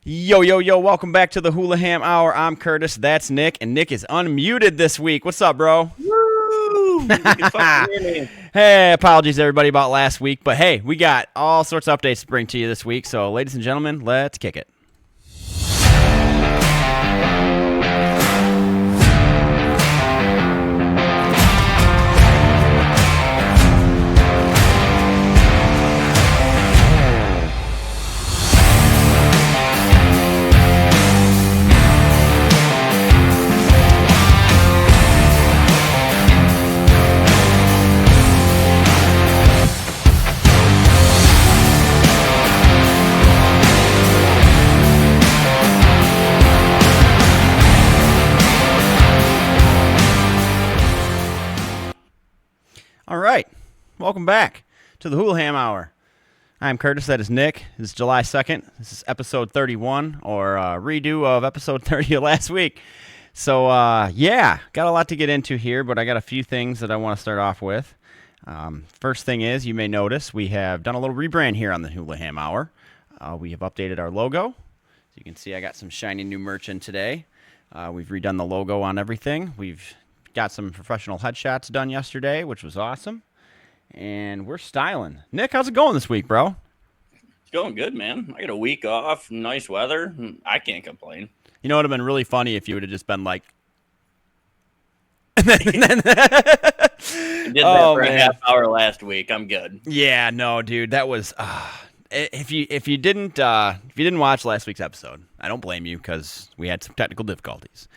Yo, yo, yo, welcome back to the Hulaham Hour. I'm Kurtis, that's Nick, and Nick is unmuted this week. What's up, bro? Woo! You can fucking hear me. Hey, apologies everybody about last week, but hey, we got all sorts of updates to bring to you this week, so ladies and gentlemen, let's kick it. All right, welcome back to the Hulaham Hour. I'm Kurtis, that is Nick. This is July 2nd. This is episode 31, or redo of episode 30 of last week. So, yeah, got a lot to get into here, but I got a few things that I want to start off with. First thing is, you may notice we have done a little rebrand here on the Hulaham Hour. We have updated our logo. As you can see, I got some shiny new merch in today. We've redone the logo on everything. We've got some professional headshots done yesterday, which was awesome. And we're styling. Nick, how's it going this week, bro? It's going good, man. I got a week off, nice weather. I can't complain. You know, it would have been really funny if you would have just been like... I did that for a half hour last week. I'm good. Yeah, no, dude, that was... If you didn't watch last week's episode, I don't blame you because we had some technical difficulties.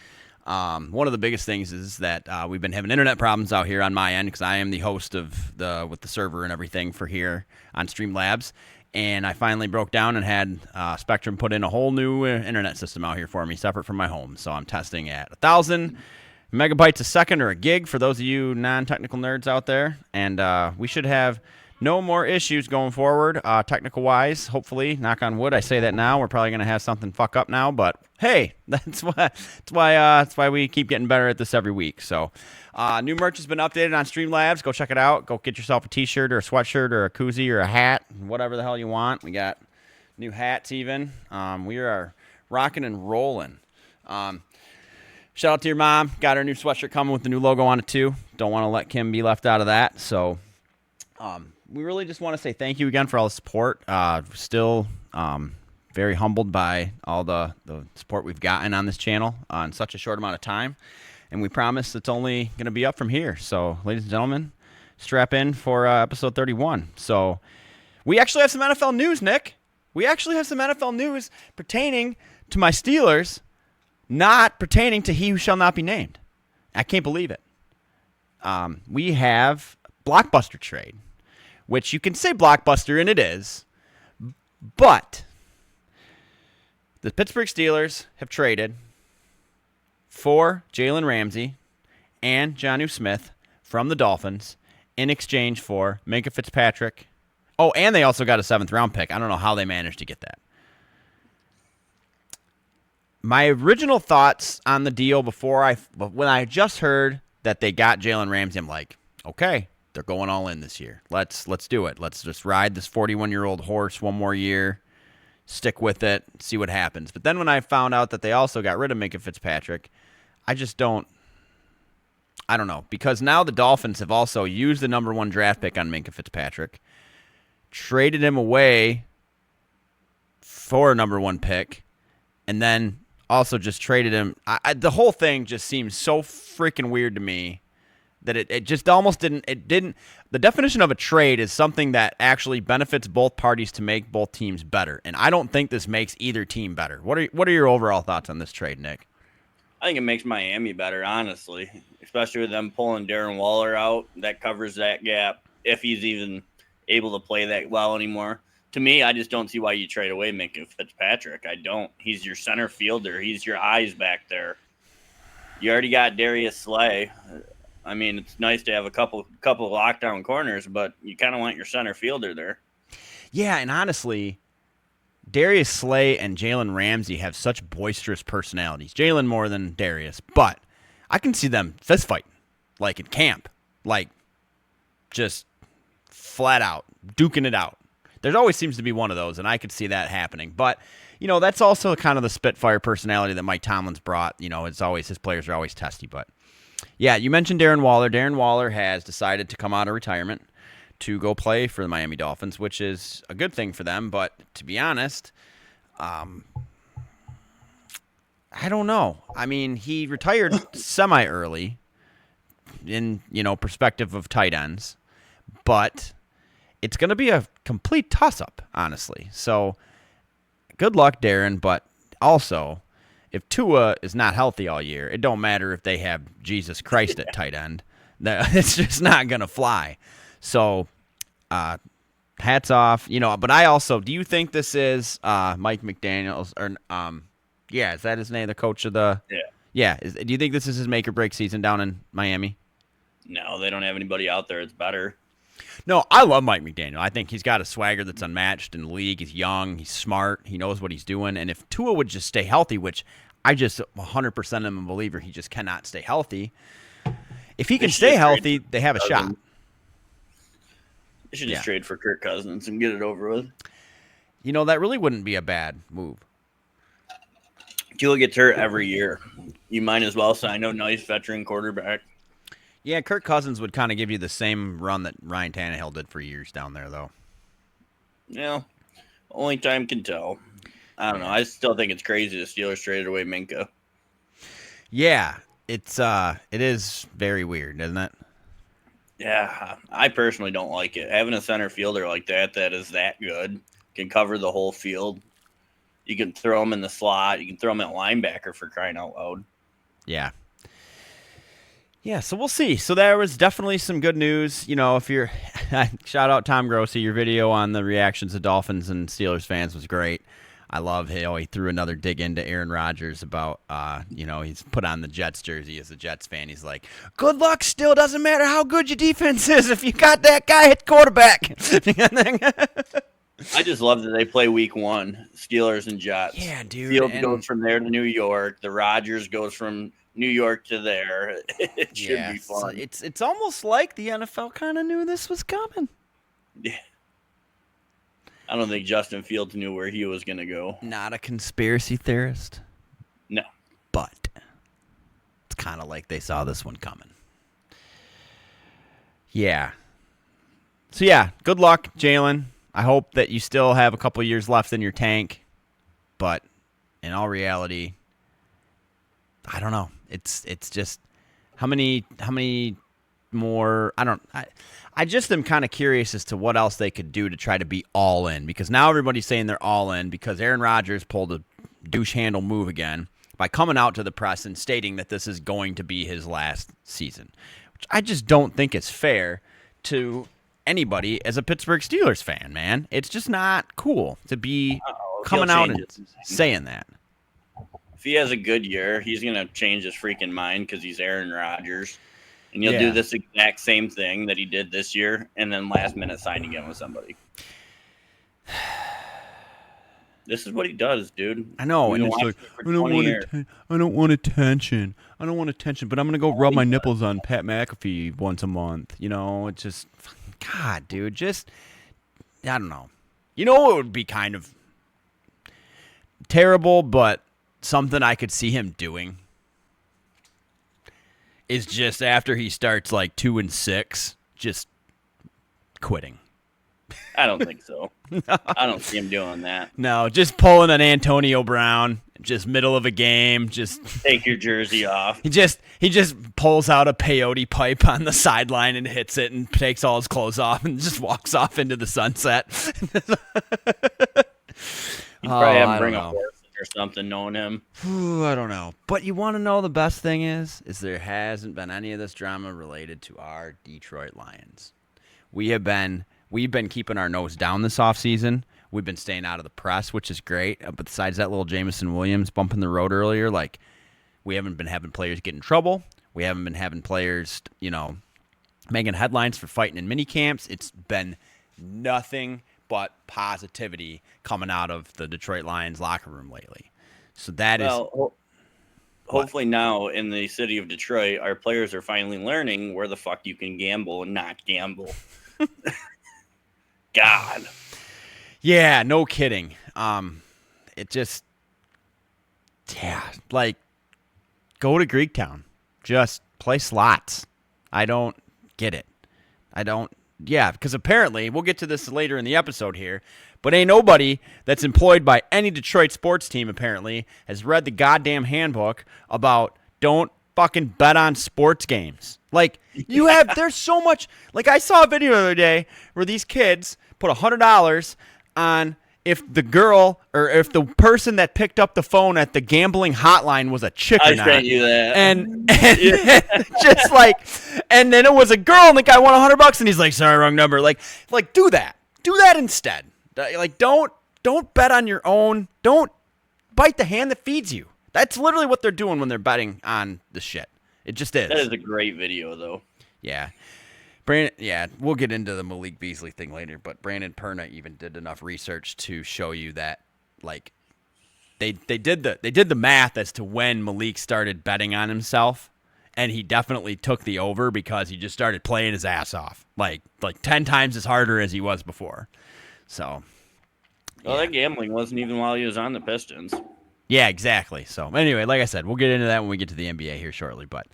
One of the biggest things is that we've been having internet problems out here on my end because I am the host of with the server and everything for here on Streamlabs, and I finally broke down and had Spectrum put in a whole new internet system out here for me, separate from my home. So I'm testing at 1,000 megabytes a second, or a gig, for those of you non-technical nerds out there, and we should have no more issues going forward, technical-wise, hopefully. Knock on wood, I say that now. We're probably going to have something fuck up now, but hey, that's why we keep getting better at this every week. So, new merch has been updated on Streamlabs. Go check it out. Go get yourself a t-shirt or a sweatshirt or a koozie or a hat, whatever the hell you want. We got new hats even. We are rocking and rolling. Shout out to your mom. Got her new sweatshirt coming with the new logo on it too. Don't want to let Kim be left out of that. So, we really just want to say thank you again for all the support. Still very humbled by all the support we've gotten on this channel in such a short amount of time. And we promise it's only going to be up from here. So, ladies and gentlemen, strap in for episode 31. So, we actually have some NFL news, Nick. We actually have some NFL news pertaining to my Steelers, not pertaining to he who shall not be named. I can't believe it. We have Blockbuster trade, which you can say Blockbuster, and it is, but the Pittsburgh Steelers have traded for Jalen Ramsey and Jonnu Smith from the Dolphins in exchange for Minkah Fitzpatrick. Oh, and they also got a 7th-round pick. I don't know how they managed to get that. My original thoughts on the deal when I just heard that they got Jalen Ramsey, I'm like, okay, they're going all in this year. Let's do it. Let's just ride this 41-year-old horse one more year, stick with it, see what happens. But then when I found out that they also got rid of Minkah Fitzpatrick, I don't know, because now the Dolphins have also used the number 1 draft pick on Minkah Fitzpatrick, traded him away for a number 1 pick, and then also just traded him. The whole thing just seems so freaking weird to me that it just almost didn't. The definition of a trade is something that actually benefits both parties to make both teams better, and I don't think this makes either team better. What are your overall thoughts on this trade, Nick? I think it makes Miami better, honestly, especially with them pulling Darren Waller out. That covers that gap if he's even able to play that well anymore. To me, I just don't see why you trade away Minkah Fitzpatrick. I don't. He's your center fielder. He's your eyes back there. You already got Darius Slay. I mean, it's nice to have a couple of lockdown corners, but you kind of want your center fielder there. Yeah, and honestly, Darius Slay and Jalen Ramsey have such boisterous personalities. Jalen more than Darius, but I can see them fist fighting, like in camp, like just flat out duking it out. There always seems to be one of those, and I could see that happening. But, that's also kind of the Spitfire personality that Mike Tomlin's brought. It's always, his players are always testy. But, yeah, you mentioned Darren Waller. Darren Waller has decided to come out of retirement to go play for the Miami Dolphins, which is a good thing for them. But to be honest, I don't know. I mean, he retired semi-early in, perspective of tight ends. But it's going to be a complete toss-up, honestly. So good luck, Darren. But also, if Tua is not healthy all year, it don't matter if they have Jesus Christ at tight end. It's just not going to fly. So, hats off, but I also, do you think this is, Mike McDaniels or, is that his name? The coach of the, do you think this is his make or break season down in Miami? No, they don't have anybody out there. It's better. No, I love Mike McDaniel. I think he's got a swagger that's unmatched in the league. He's young, he's smart, he knows what he's doing. And if Tua would just stay healthy, which I just 100% am a believer, he just cannot stay healthy. If he can stay healthy, they have a shot. They should just trade for Kirk Cousins and get it over with. That really wouldn't be a bad move. Tua gets hurt every year. You might as well sign a nice veteran quarterback. Yeah, Kirk Cousins would kind of give you the same run that Ryan Tannehill did for years down there, though. Yeah, only time can tell. I don't know. I still think it's crazy the Steelers traded away Minkah. Yeah, it is very weird, isn't it? Yeah, I personally don't like it. Having a center fielder like that is that good, can cover the whole field. You can throw him in the slot. You can throw him at linebacker, for crying out loud. Yeah. Yeah, so we'll see. So there was definitely some good news. If you're shout out Tom Grossi, your video on the reactions of Dolphins and Steelers fans was great. I love how he threw another dig into Aaron Rodgers about, he's put on the Jets jersey as a Jets fan. He's like, good luck still. Doesn't matter how good your defense is. If you got that guy at quarterback. I just love that they play week 1, Steelers and Jets. Yeah, dude. Fields goes from there to New York. The Rodgers goes from New York to there. It should be fun. It's almost like the NFL kind of knew this was coming. Yeah. I don't think Justin Fields knew where he was going to go. Not a conspiracy theorist. No. But it's kind of like they saw this one coming. Yeah. So, yeah, good luck, Jalen. I hope that you still have a couple years left in your tank. But in all reality, I don't know. It's just how many more, I just am kind of curious as to what else they could do to try to be all in, because now everybody's saying they're all in because Aaron Rodgers pulled a douche handle move again by coming out to the press and stating that this is going to be his last season, which I just don't think is fair to anybody as a Pittsburgh Steelers fan, man. It's just not cool to be coming out and saying that. If he has a good year, he's going to change his freaking mind because he's Aaron Rodgers. And he'll do this exact same thing that he did this year, and then last minute sign again with somebody. This is what he does, dude. I know, and it's like, I don't want attention, but I'm gonna go rub my nipples on Pat McAfee once a month. It's just, God, dude, just, I don't know. It would be kind of terrible, but something I could see him doing is just after he starts like 2-6, just quitting. I don't think so. I don't see him doing that. No, just pulling an Antonio Brown, just middle of a game, just take your jersey off. He just pulls out a peyote pipe on the sideline and hits it and takes all his clothes off and just walks off into the sunset. He'd probably have to bring a horse or something, knowing him. I don't know. But you want to know the best thing is there hasn't been any of this drama related to our Detroit Lions. We've been keeping our nose down this offseason. We've been staying out of the press, which is great. But besides that little Jameson Williams bump in the road earlier, like, we haven't been having players get in trouble. We haven't been having players, making headlines for fighting in mini camps. It's been nothing but positivity coming out of the Detroit Lions locker room lately. So that is... Hopefully now in the city of Detroit, our players are finally learning where the fuck you can gamble and not gamble. God. Yeah, no kidding. It just, yeah, like, go to Greektown. Just play slots. I don't get it. Yeah, because apparently, we'll get to this later in the episode here, but ain't nobody that's employed by any Detroit sports team, apparently, has read the goddamn handbook about don't fucking bet on sports games. Like, there's so much, like, I saw a video the other day where these kids put $100 on if the girl or if the person that picked up the phone at the gambling hotline was a chick or not. I sent you that. And just like, and then it was a girl and the guy won $100 and he's like, sorry, wrong number. Like do that instead. Like, don't bet on your own. Don't bite the hand that feeds you. That's literally what they're doing when they're betting on the shit. It just is. That is a great video, though. Yeah. Brandon, yeah, we'll get into the Malik Beasley thing later, but Brandon Perna even did enough research to show you that, like, they did the math as to when Malik started betting on himself, and he definitely took the over because he just started playing his ass off, like 10 times as harder as he was before. So, well, that gambling wasn't even while he was on the Pistons. Yeah, exactly. So, anyway, like I said, we'll get into that when we get to the NBA here shortly, but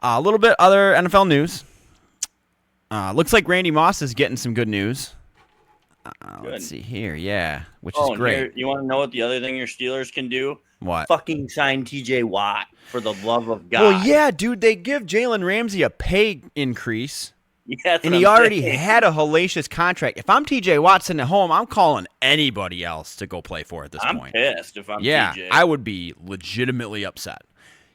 a little bit other NFL news. Looks like Randy Moss is getting some good news. Let's see here. Yeah, which is great. You want to know what the other thing your Steelers can do? What? Fucking sign TJ Watt, for the love of God. Well, yeah, dude, they give Jalen Ramsey a pay increase. Yeah, and he already had a hellacious contract. If I'm TJ Watt sitting at home, I'm calling anybody else to go play for at this point. I'm pissed if I'm TJ. Yeah, I would be legitimately upset.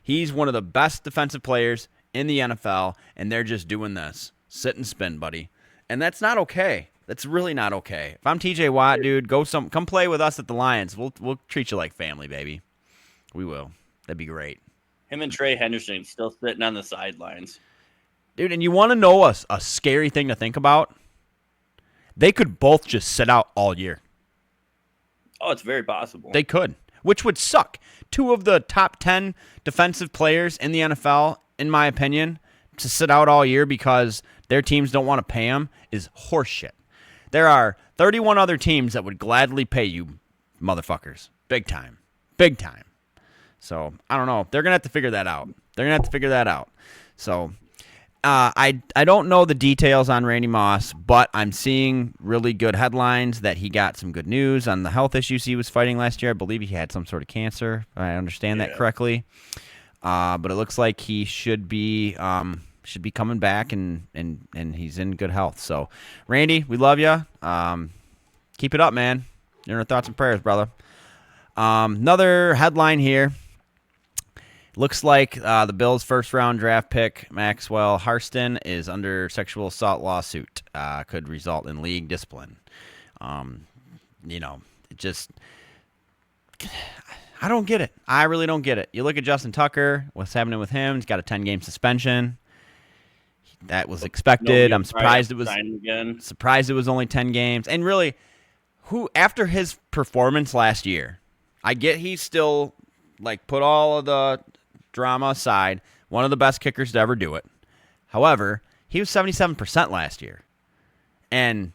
He's one of the best defensive players in the NFL, and they're just doing this. Sit and spin, buddy. And that's not okay. That's really not okay. If I'm TJ Watt, dude, come play with us at the Lions. We'll treat you like family, baby. We will. That'd be great. Him and Trey Hendrickson still sitting on the sidelines. Dude, and you want to know a scary thing to think about? They could both just sit out all year. Oh, it's very possible. They could, which would suck. 2 of the top 10 defensive players in the NFL, in my opinion, to sit out all year because their teams don't want to pay them is horseshit. There are 31 other teams that would gladly pay you motherfuckers. Big time. Big time. So, I don't know. They're going to have to figure that out. So, I don't know the details on Randy Moss, but I'm seeing really good headlines that he got some good news on the health issues he was fighting last year. I believe he had some sort of cancer, if I understand that correctly. But it looks like he should be coming back and he's in good health. So, Randy, we love you. Keep it up, man. You're in our thoughts and prayers, brother. Another headline here. Looks like the Bills' first-round draft pick, Maxwell Harston, is under sexual assault lawsuit. Could result in league discipline. Just I don't get it. I really don't get it. You look at Justin Tucker, what's happening with him. He's got a 10-game suspension. That was expected. I'm surprised it was only 10 games. And really, who after his performance last year, I get he's still put all of the drama aside, one of the best kickers to ever do it. However, he was 77% last year. And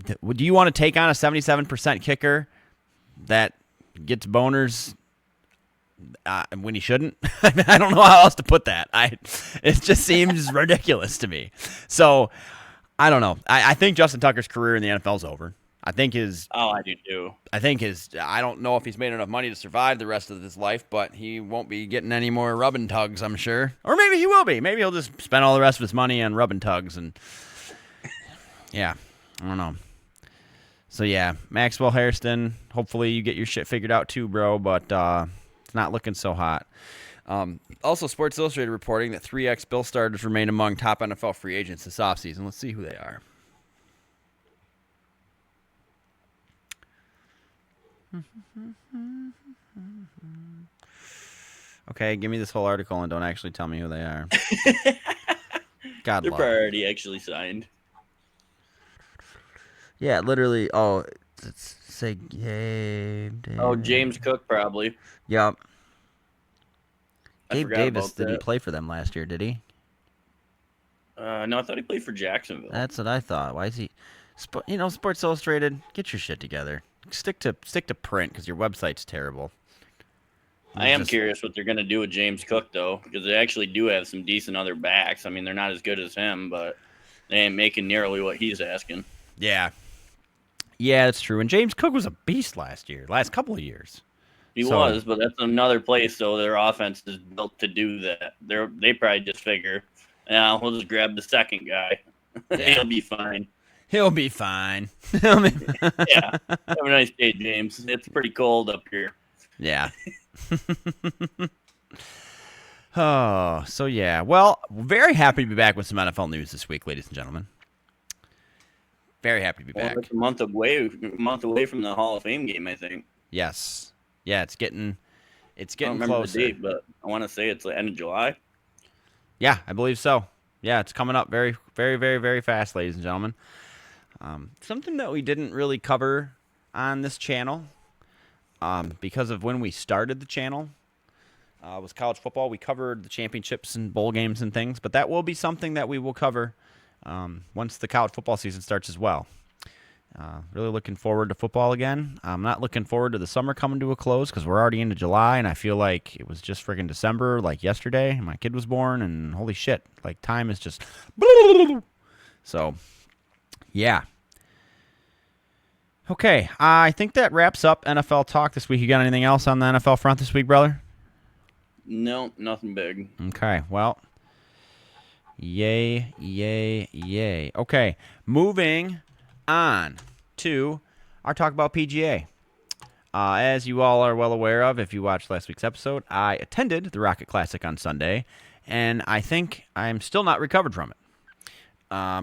do you want to take on a 77% kicker that gets boners when he shouldn't? I don't know how else to put that. It just seems ridiculous to me. So, I don't know. I think Justin Tucker's career in the NFL is over. I think I do too. I don't know if he's made enough money to survive the rest of his life, but he won't be getting any more rubbing tugs, I'm sure. Or maybe he will be. Maybe he'll just spend all the rest of his money on rubbing tugs. And yeah, I don't know. So yeah, Maxwell Hairston, hopefully you get your shit figured out too, bro, but it's not looking so hot. Also, Sports Illustrated reporting that 3 ex-Bill starters remain among top NFL free agents this offseason. Let's see who they are. Okay, give me this whole article and don't actually tell me who they are. God They're love probably already actually signed. Yeah, literally. Oh, let's say Gabe. James Cook probably. Yep. I Gabe forgot Davis, about did he that. play for them last year, did he? No, I thought he played for Jacksonville. That's what I thought. Why is he? Sports Illustrated, get your shit together. Stick to print because your website's terrible. I am curious what they're going to do with James Cook, though, because they actually do have some decent other backs. I mean, they're not as good as him, but they ain't making nearly what he's asking. Yeah. Yeah, that's true. And James Cook was a beast last couple of years. He was, but that's another place, though. Their offense is built to do that. They probably just figure, we'll just grab the second guy. Yeah. He'll be fine. He'll be fine. Yeah. Have a nice day, James. It's pretty cold up here. Yeah. Oh, so yeah. Well, very happy to be back with some NFL news this week, ladies and gentlemen. Very happy to be back. It's a month away from the Hall of Fame game, I think. Yes. Yeah, it's getting I don't remember closer. The date, but I want to say it's the end of July. Yeah, I believe so. Yeah, it's coming up very, very, very, very fast, ladies and gentlemen. Something that we didn't really cover on this channel because of when we started the channel was college football. We covered the championships and bowl games and things, but that will be something that we will cover once the college football season starts as well. Really looking forward to football again. I'm not looking forward to the summer coming to a close because we're already into July, and I feel like it was just friggin' December, like yesterday. My kid was born, and holy shit, like time is just... So, yeah. Okay, I think that wraps up NFL talk this week. You got anything else on the NFL front this week, brother? No, nothing big. Okay, well, yay, yay, yay. Okay, moving on to our talk about PGA. As you all are well aware of, if you watched last week's episode, I attended the Rocket Classic on Sunday, and I think I'm still not recovered from it.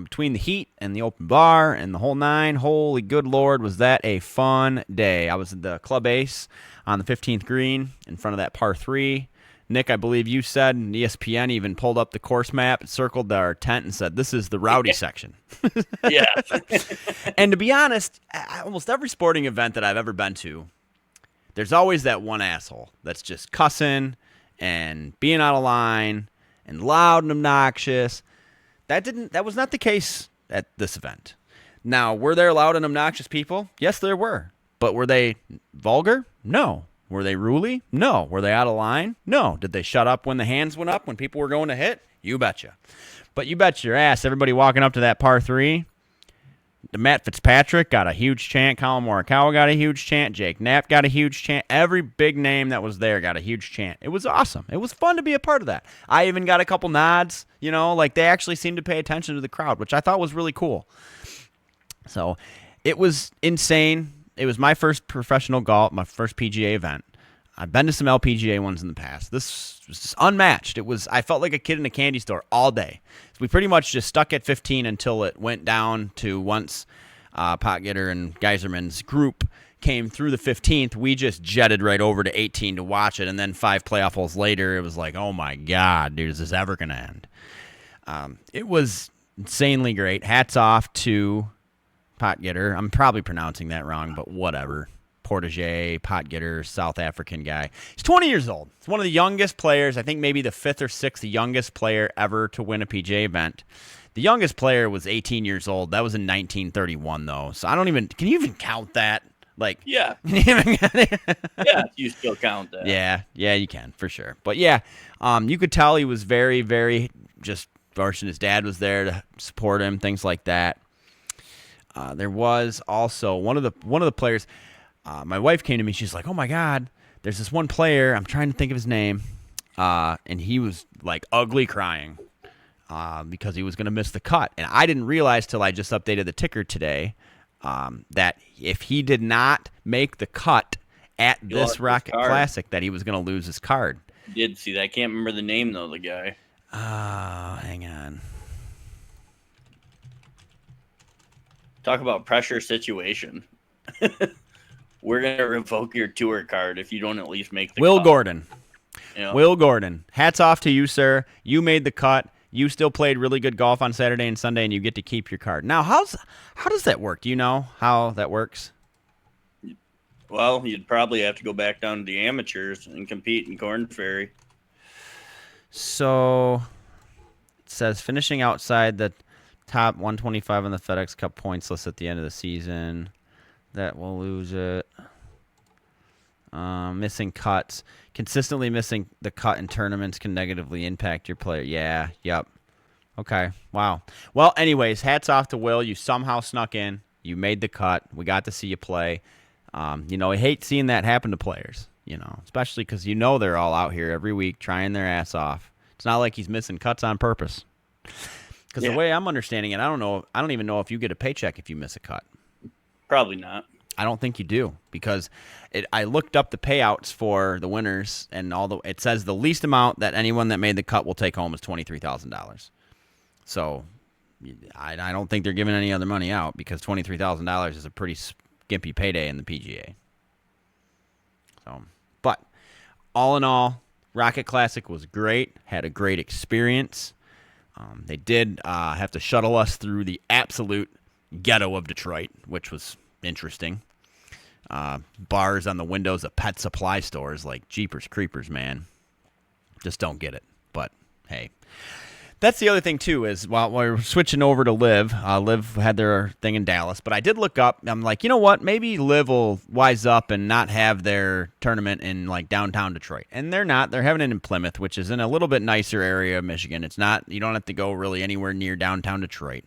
Between the heat and the open bar and the whole nine, holy good Lord, was that a fun day. I was at the Club Ace on the 15th green in front of that par 3. Nick, I believe you said, and ESPN even pulled up the course map, circled our tent, and said, this is the rowdy section. Yeah. And to be honest, almost every sporting event that I've ever been to, there's always that one asshole that's just cussing and being out of line and loud and obnoxious. That was not the case at this event. Now, were there loud and obnoxious people? Yes, there were. But were they vulgar? No. Were they ruly? No. Were they out of line? No. Did they shut up when the hands went up when people were going to hit? You betcha. But you bet your ass, everybody walking up to that par 3, Matt Fitzpatrick got a huge chant. Colin Morikawa got a huge chant. Jake Knapp got a huge chant. Every big name that was there got a huge chant. It was awesome. It was fun to be a part of that. I even got a couple nods, like they actually seemed to pay attention to the crowd, which I thought was really cool. So it was insane. It was my first professional golf, my first PGA event. I've been to some LPGA ones in the past. This was just unmatched. I felt like a kid in a candy store all day. So we pretty much just stuck at 15 until it went down to once Potgetter and Geiserman's group came through the 15th. We just jetted right over to 18 to watch it. And then 5 playoff holes later, it was like, oh my God, dude, is this ever going to end? It was insanely great. Hats off to Potgetter. I'm probably pronouncing that wrong, but whatever. Portage, Potgetter, South African guy. He's 20 years old. He's one of the youngest players, I think maybe the 5th or 6th youngest player ever to win a PGA event. The youngest player was 18 years old. That was in 1931, though. So can you even count that? Like, yeah. Yeah, you still count that. Yeah, you can, for sure. But yeah, you could tell he was very, very just fortunate his dad was there to support him, things like that. There was also one of the players. My wife came to me. She's like, "Oh my God, there's this one player. I'm trying to think of his name, and he was like ugly crying because he was going to miss the cut." And I didn't realize till I just updated the ticker today that if he did not make the cut at this Rocket Classic, that he was going to lose his card. Did see that? I can't remember the name though. The guy. Hang on. Talk about pressure situation. We're going to revoke your tour card if you don't at least make the Will cut. Gordon. Yeah. Will Gordon. Hats off to you, sir. You made the cut. You still played really good golf on Saturday and Sunday, and you get to keep your card. Now, how does that work? Do you know how that works? Well, you'd probably have to go back down to the amateurs and compete in Corn Ferry. So it says finishing outside the top 125 on the FedEx Cup points list at the end of the season. That will lose it. Missing cuts. Consistently missing the cut in tournaments can negatively impact your player. Yeah, yep. Okay, wow. Well, anyways, hats off to Will. You somehow snuck in. You made the cut. We got to see you play. I hate seeing that happen to players, especially because they're all out here every week trying their ass off. It's not like he's missing cuts on purpose. Because the way I'm understanding it, I don't even know if you get a paycheck if you miss a cut. Probably not. I don't think you do, because I looked up the payouts for the winners, and it says the least amount that anyone that made the cut will take home is $23,000. So I don't think they're giving any other money out, because $23,000 is a pretty skimpy payday in the PGA. So, but all in all, Rocket Classic was great. Had a great experience. They did have to shuttle us through the absolute ghetto of Detroit, which was interesting. Bars on the windows of pet supply stores, like Jeepers Creepers, man. Just don't get it. But hey, that's the other thing too, is while we're switching over to LIV, LIV had their thing in Dallas, but I did look up. I'm like, you know what? Maybe LIV will wise up and not have their tournament in like downtown Detroit. And they're not. They're having it in Plymouth, which is in a little bit nicer area of Michigan. It's not. You don't have to go really anywhere near downtown Detroit.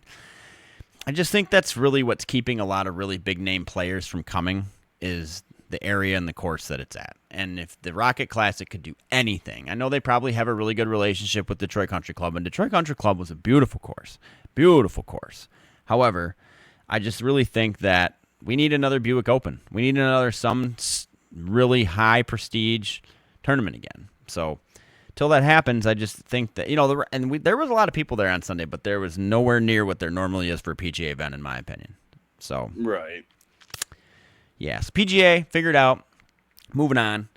I just think that's really what's keeping a lot of really big name players from coming, is the area and the course that it's at. And if the Rocket Classic could do anything, I know they probably have a really good relationship with Detroit Country Club, and Detroit Country Club was a beautiful course. Beautiful course. However, I just really think that we need another Buick Open. We need some really high prestige tournament again. So till that happens, I just think that, there was a lot of people there on Sunday, but there was nowhere near what there normally is for a PGA event, in my opinion. So right. Yes, PGA, figured out. Moving on.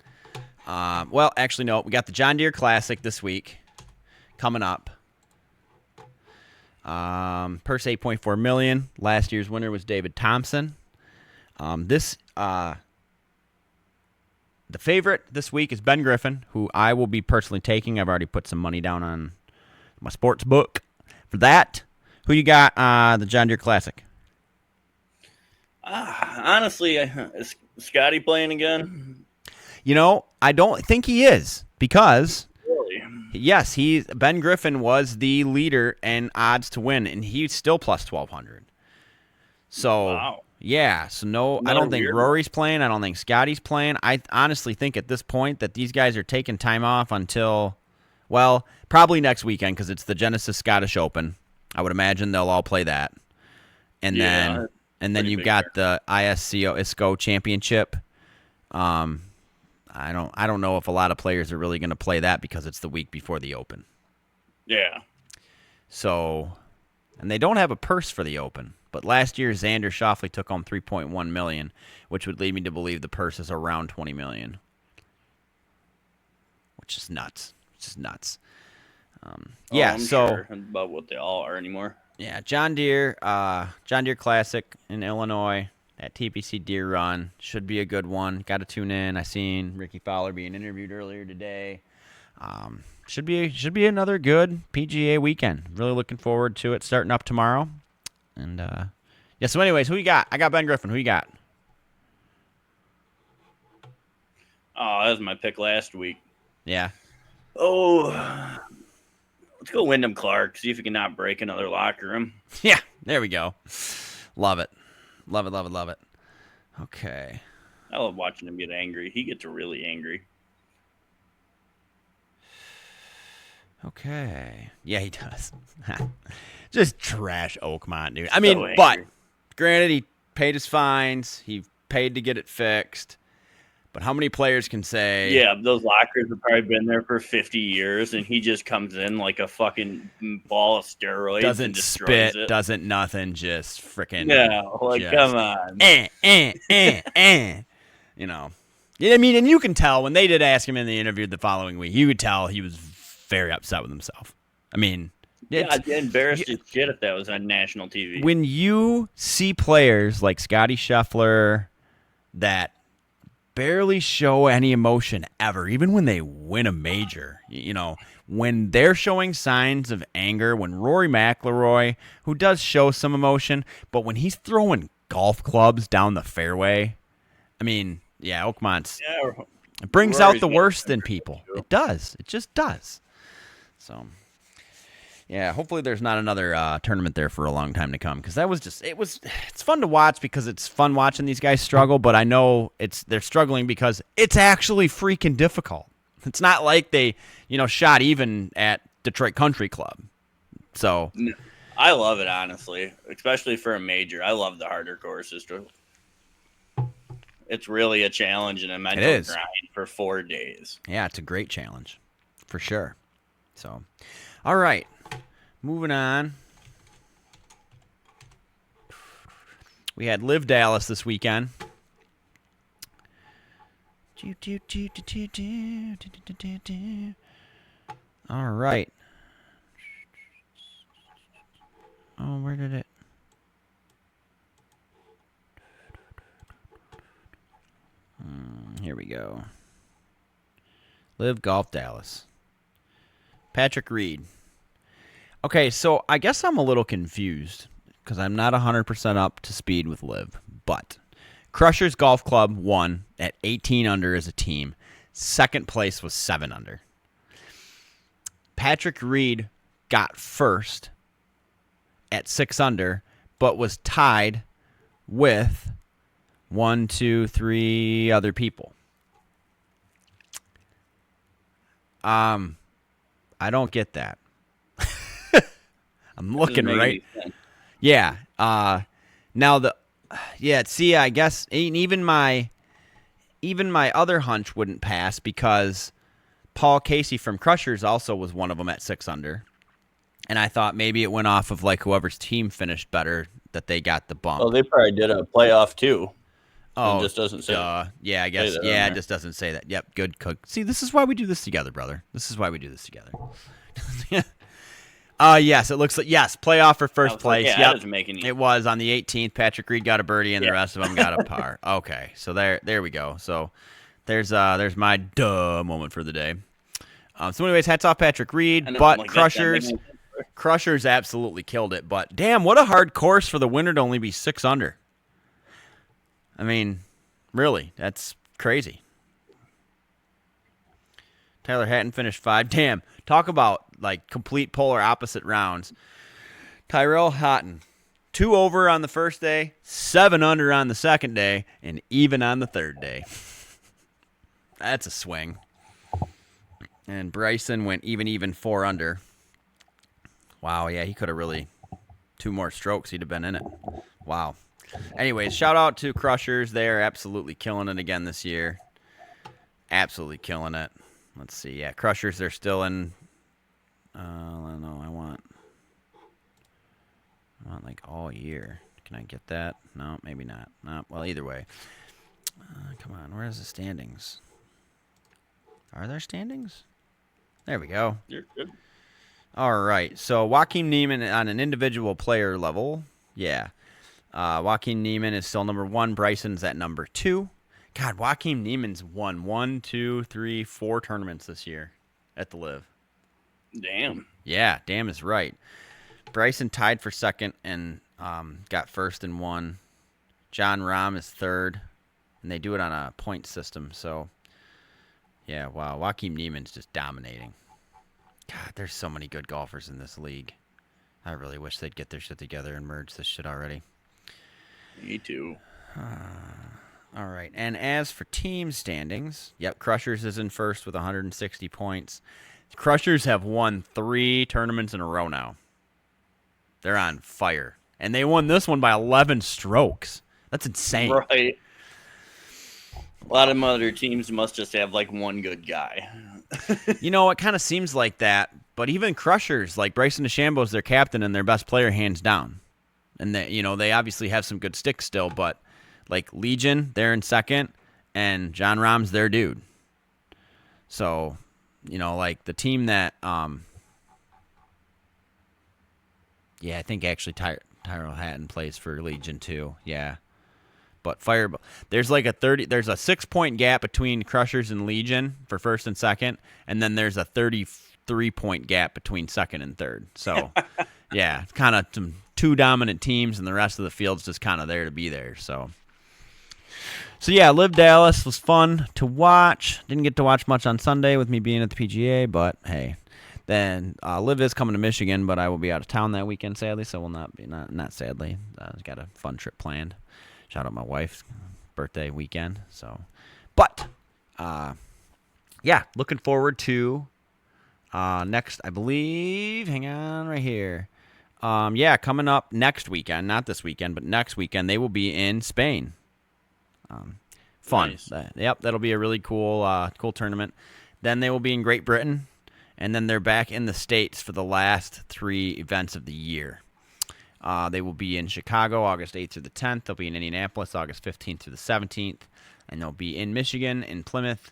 Well, actually, no. We got the John Deere Classic this week coming up. Purse $8.4 million. Last year's winner was David Thompson. The favorite this week is Ben Griffin, who I will be personally taking. I've already put some money down on my sports book for that. Who you got the John Deere Classic? Honestly, is Scotty playing again? I don't think he is, because really? Yes, Ben Griffin was the leader in odds to win, and he's still plus 1,200. So wow. Yeah, so no, I don't think Rory's playing. I don't think Scotty's playing. I honestly think at this point that these guys are taking time off until, well, probably next weekend, because it's the Genesis Scottish Open. I would imagine they'll all play that, and then you've got the ISCO Championship. I don't know if a lot of players are really going to play that, because it's the week before the Open. Yeah. So, and they don't have a purse for the Open. But last year, Xander Schauffele took home $3.1 million, which would lead me to believe the purse is around $20 million, which is nuts. I'm sure about what they all are anymore. Yeah, John Deere Classic in Illinois at TPC Deer Run should be a good one. Got to tune in. I seen Ricky Fowler being interviewed earlier today. Should be another good PGA weekend. Really looking forward to it, starting up tomorrow. And so anyways, who you got? I got Ben Griffin. Who you got? Oh, that was my pick last week. Yeah. Oh, let's go Wyndham Clark. See if he can not break another locker room. Yeah, there we go. Love it. Okay. I love watching him get angry. He gets really angry. Okay. Yeah, he does. Just trash Oakmont, dude. I mean, but granted, he paid his fines. He paid to get it fixed. But how many players can say... Yeah, those lockers have probably been there for 50 years, and he just comes in like a fucking ball of steroids. Doesn't spit, doesn't nothing, just freaking... Yeah, come on. I mean, and you can tell when they did ask him in the interview the following week, you could tell he was very upset with himself. I mean... Yeah, I'd get embarrassed as shit if that was on national TV. When you see players like Scotty Scheffler that barely show any emotion ever, even when they win a major. When they're showing signs of anger, when Rory McIlroy, who does show some emotion, but when he's throwing golf clubs down the fairway, Oakmont's it brings out the worst in people. It does. It just does. So, yeah, hopefully there's not another tournament there for a long time to come, because it's fun to watch because it's fun watching these guys struggle, but I know they're struggling because it's actually freaking difficult. It's not like they, shot even at Detroit Country Club. So I love it, honestly, especially for a major. I love the harder courses. It's really a challenge and a mental grind for 4 days. Yeah, it's a great challenge for sure. So, all right, moving on. We had LIV Dallas this weekend. All right. Oh, where did it? Here we go. LIV Golf Dallas. Patrick Reed. Okay, so I guess I'm a little confused because I'm not 100% up to speed with LIV, but Crushers Golf Club won at 18 under as a team. Second place was 7 under. Patrick Reed got first at 6 under, but was tied with 1, 2, 3 other people. I don't get that. I'm looking right. Yeah. I guess even my other hunch wouldn't pass because Paul Casey from Crushers also was one of them at 6 under. And I thought maybe it went off of like whoever's team finished better that they got the bump. Oh, they probably did a playoff too. Oh, it just doesn't say. Yeah, I guess. Yeah, it just doesn't say that. Yep, good cook. See, this is why we do this together, brother. This is why we do this together. Yes, it looks like playoff for first place. Yeah, yep, doesn't make any. It was on the 18th. Patrick Reed got a birdie, and the rest of them got a par. Okay, so there we go. So there's my duh moment for the day. So anyways, hats off Patrick Reed, but Crushers absolutely killed it. But damn, what a hard course for the winner to only be 6 under. I mean, really, that's crazy. Tyler Hatton finished 5. Damn, talk about like complete polar opposite rounds. Tyrell Hatton, 2 over on the first day, 7 under on the second day, and even on the third day. That's a swing. And Bryson went even 4 under. Wow, yeah, he could have really 2 more strokes. He'd have been in it. Wow. Anyways, shout out to Crushers. They're absolutely killing it again this year. Absolutely killing it. Let's see. Yeah, Crushers, they're still in. I don't know. I want like all year. Can I get that? No, maybe not. No. Well, either way. Come on. Where's the standings? Are there standings? There we go. You're good. All right. So Joaquin Neiman on an individual player level. Yeah. Joaquin Neiman is still number 1. Bryson's at number 2. God, Joaquin Neiman's won 1, 2, 3, 4 tournaments this year at the LIV. Damn. Yeah, damn is right. Bryson tied for second and got first and 1. John Rahm is third, and they do it on a point system. So, yeah, wow. Joaquin Neiman's just dominating. God, there's so many good golfers in this league. I really wish they'd get their shit together and merge this shit already. Me too. All right. And as for team standings, Crushers is in first with 160 points. Crushers have won 3 tournaments in a row now. They're on fire. And they won this one by 11 strokes. That's insane. Right. A lot of other teams must just have like one good guy. It kind of seems like that. But even Crushers, like Bryson DeChambeau's their captain and their best player hands down. And they obviously have some good sticks still, but like Legion, they're in second, and John Rahm's their dude. So, like the team that, I think actually Tyrell Hatton plays for Legion too. Yeah. but there's like there's a 6-point gap between Crushers and Legion for first and second, and then there's a 33-point gap between second and third. So, yeah, it's kind of two dominant teams, and the rest of the field's just kind of there to be there. So yeah, LIV Dallas was fun to watch. Didn't get to watch much on Sunday with me being at the PGA, but hey. Then LIV is coming to Michigan, but I will be out of town that weekend, sadly, so will not be, not sadly. Got a fun trip planned. Shout out my wife's birthday weekend. So, but, yeah, looking forward to next, I believe, hang on right here. Yeah, coming up next weekend, not this weekend, but next weekend, they will be in Spain. Fun. Nice. Yep, that'll be a really cool tournament. Then they will be in Great Britain. And then they're back in the States for the last 3 events of the year. They will be in Chicago August 8th through the 10th. They'll be in Indianapolis August 15th through the 17th. And they'll be in Michigan, in Plymouth,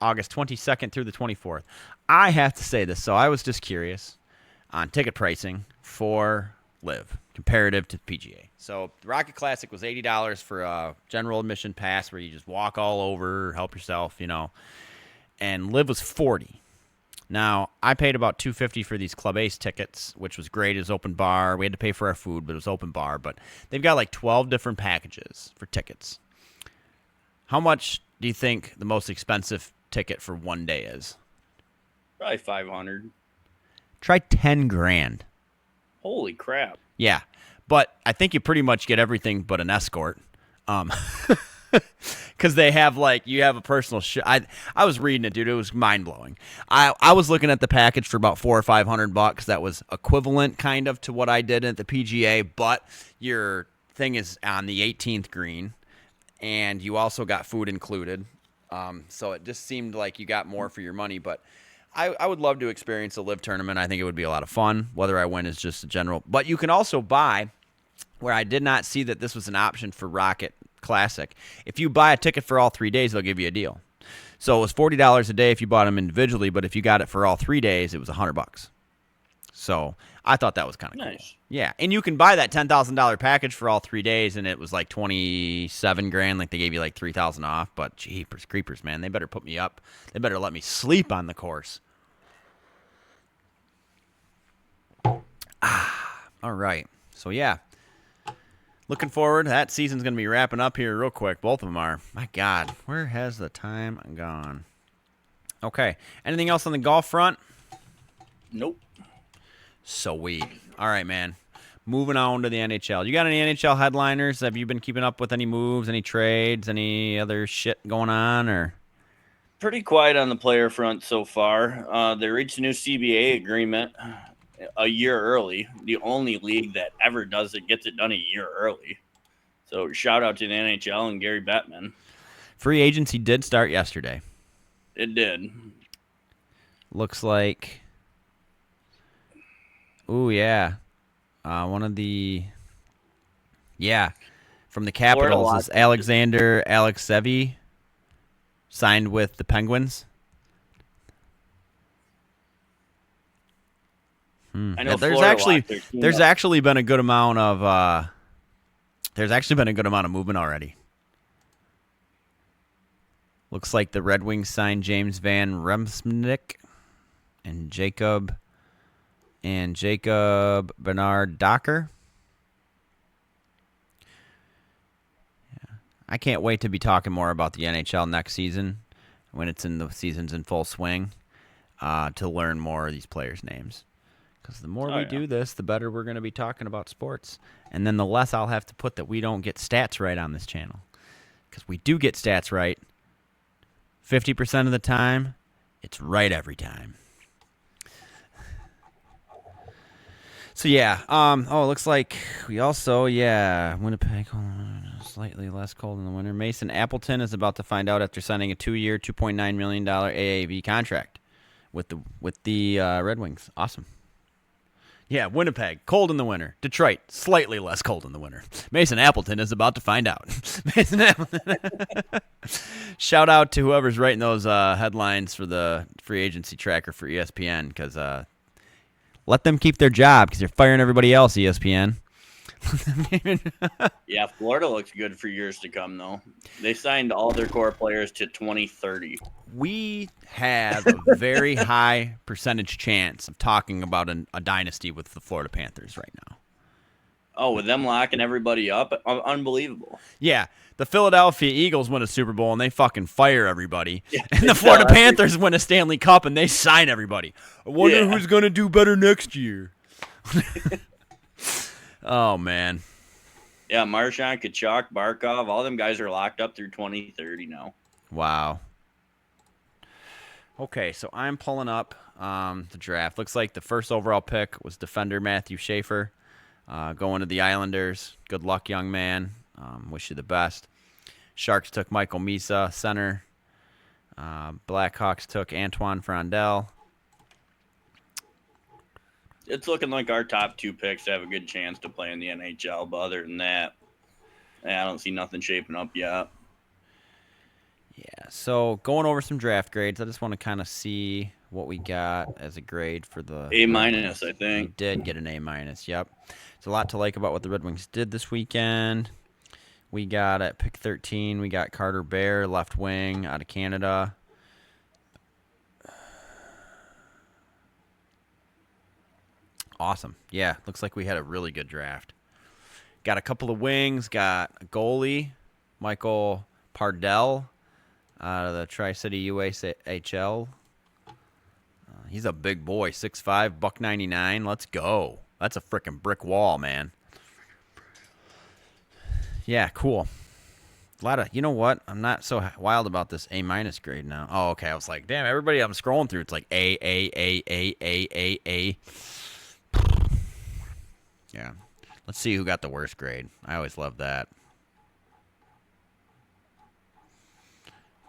August 22nd through the 24th. I have to say this, so I was just curious on ticket pricing for LIV, comparative to PGA. So the Rocket Classic was $80 for a general admission pass where you just walk all over, help yourself, And LIV was $40. Now, I paid about $250 for these Club Ace tickets, which was great. It was open bar. We had to pay for our food, but it was open bar. But they've got like 12 different packages for tickets. How much do you think the most expensive ticket for one day is? Probably $500. Try $10,000. Holy crap. Yeah, but I think you pretty much get everything but an escort. Because they have you have a personal I was reading it, dude. It was mind blowing. I was looking at the package for about $400 or $500. That was equivalent kind of to what I did at the PGA, but your thing is on the 18th green, and you also got food included. So it just seemed like you got more for your money. But I would love to experience a LIV tournament. I think it would be a lot of fun. Whether I win is just a general. But you can also buy, where I did not see that this was an option for Rocket Classic. If you buy a ticket for all 3 days, they'll give you a deal. So it was $40 a day if you bought them individually, but if you got it for all 3 days, it was $100. So I thought that was kind of nice. Cool. Yeah, and you can buy that $10,000 package for all 3 days, and it was like $27,000. Like they gave you like $3,000 off. But jeepers creepers, man, they better put me up. They better let me sleep on the course. All right. So yeah. Looking forward. That season's going to be wrapping up here real quick. Both of them are. My God, where has the time gone? Okay. Anything else on the golf front? Nope. Sweet. All right, man. Moving on to the NHL. You got any NHL headliners? Have you been keeping up with any moves, any trades, any other shit going on? Or pretty quiet on the player front so far. They reached a new CBA agreement a year early. The only league that ever does it gets it done a year early. So shout out to the NHL and Gary Bettman. Free agency did start yesterday. It did. Looks like. Ooh, yeah. One of the. Yeah. From the Capitals is Alexander Alexeyev, signed with the Penguins. I know yeah, there's actually been a good amount of movement already. Looks like the Red Wings signed James Van Riemsdyk and Jacob Bernard Docker. Yeah. I can't wait to be talking more about the NHL next season when the season's in full swing, to learn more of these players' names. Because the more we do this, the better we're going to be talking about sports. And then the less I'll have to put that we don't get stats right on this channel. Because we do get stats right 50% of the time. It's right every time. So, yeah. It looks like we also, Winnipeg, slightly less cold in the winter. Mason Appleton is about to find out after signing a 2-year, $2.9 million AAV contract with the Red Wings. Awesome. Yeah, Winnipeg, cold in the winter. Detroit, slightly less cold in the winter. Mason Appleton is about to find out. Mason Appleton. Shout out to whoever's writing those headlines for the free agency tracker for ESPN, because let them keep their job, because you're firing everybody else, ESPN. Yeah, Florida looks good for years to come, though. They signed all their core players to 2030. We have a very high percentage chance of talking about a dynasty with the Florida Panthers right now. Oh, with them locking everybody up, unbelievable. Yeah, the Philadelphia Eagles win a Super Bowl and they fucking fire everybody. Yeah, and the Florida Panthers win a Stanley Cup and they sign everybody. I wonder who's going to do better next year. Oh, man. Yeah, Marchand, Kachuk, Barkov, all them guys are locked up through 2030 now. Wow. Okay, so I'm pulling up the draft. Looks like the first overall pick was defender Matthew Schaefer. Going to the Islanders. Good luck, young man. Wish you the best. Sharks took Michael Misa, center. Blackhawks took Antoine Frondel. It's looking like our top 2 picks have a good chance to play in the NHL, but other than that, I don't see nothing shaping up yet. Yeah, so going over some draft grades, I just want to kind of see what we got as a grade for the A-, I think. We did get an A-, yep. There's a lot to like about what the Red Wings did this weekend. We got at pick 13, we got Carter Bear, left wing out of Canada. Awesome. Yeah, looks like we had a really good draft. Got a couple of wings, got a goalie, Michael Pardell out of the Tri-City USHL. He's a big boy, 6'5", $199. Let's go. That's a freaking brick wall, man. Yeah, cool. A lot of, you know what? I'm not so wild about this A- grade now. Oh, okay. I was like, damn, everybody I'm scrolling through, it's like A. Yeah. Let's see who got the worst grade. I always love that.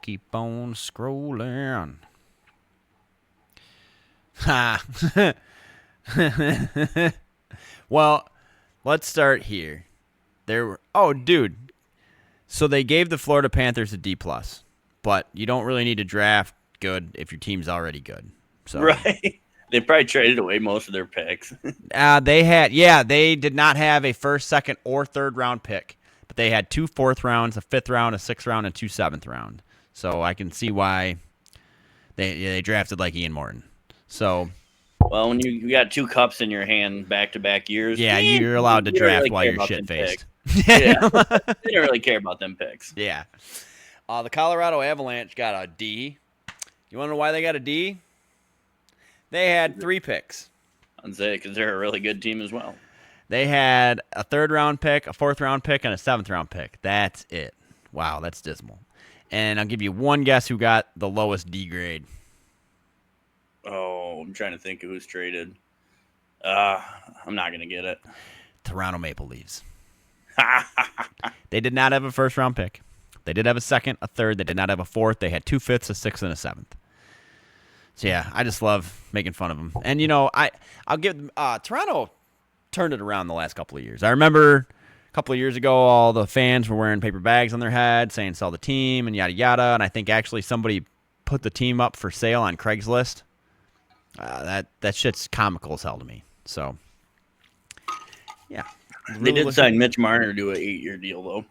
Keep on scrolling. Ha. Well, let's start here. Dude. So they gave the Florida Panthers a D+, but you don't really need to draft good if your team's already good. So right. They probably traded away most of their picks. They did not have a first, second, or third round pick, but they had 2 4th rounds, a 5th round, a 6th round, and 2 7th round. So I can see why they drafted like Ian Morton. So, well, when you got 2 cups in your hand back-to-back years, you're allowed to draft really while you're shit-faced. Yeah, they don't really care about them picks. Yeah. The Colorado Avalanche got a D. You want to know why they got a D? They had 3 picks. I'd say because they're a really good team as well. They had a 3rd round pick, a 4th round pick, and a 7th round pick. That's it. Wow, that's dismal. And I'll give you one guess who got the lowest D grade. Oh, I'm trying to think of who's traded. I'm not going to get it. Toronto Maple Leafs. They did not have a 1st round pick. They did have a 2nd, a 3rd. They did not have a 4th. They had 2 5ths, a 6th, and a 7th. So, yeah, I just love making fun of them. And, I'll give Toronto turned it around the last couple of years. I remember a couple of years ago, all the fans were wearing paper bags on their head saying sell the team and yada, yada. And I think actually somebody put the team up for sale on Craigslist. That shit's comical as hell to me. So, yeah. They did sign Mitch Marner to an 8-year deal, though.